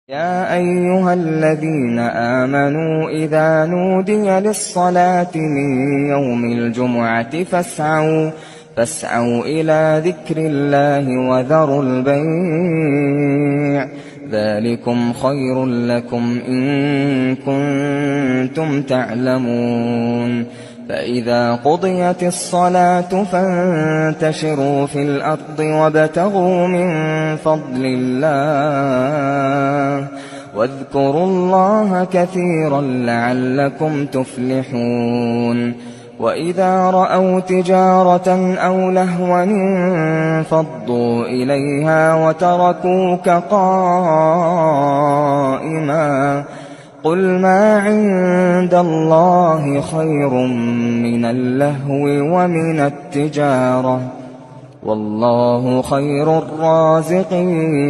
يا أيها الذين آمنوا إذا نودي للصلاة من يوم الجمعة فاسعوا إلى ذكر الله وذروا البيع ذلكم خير لكم إن كنتم تعلمون. فإذا قضيت الصلاة فانتشروا في الأرض وابتغوا من فضل الله واذكروا الله كثيرا لعلكم تفلحون. وإذا رأوا تجارة أو لهوا انفضوا إليها وتركوك قائما قل ما عند الله خير من اللهو ومن التجارة والله خير الرازقين.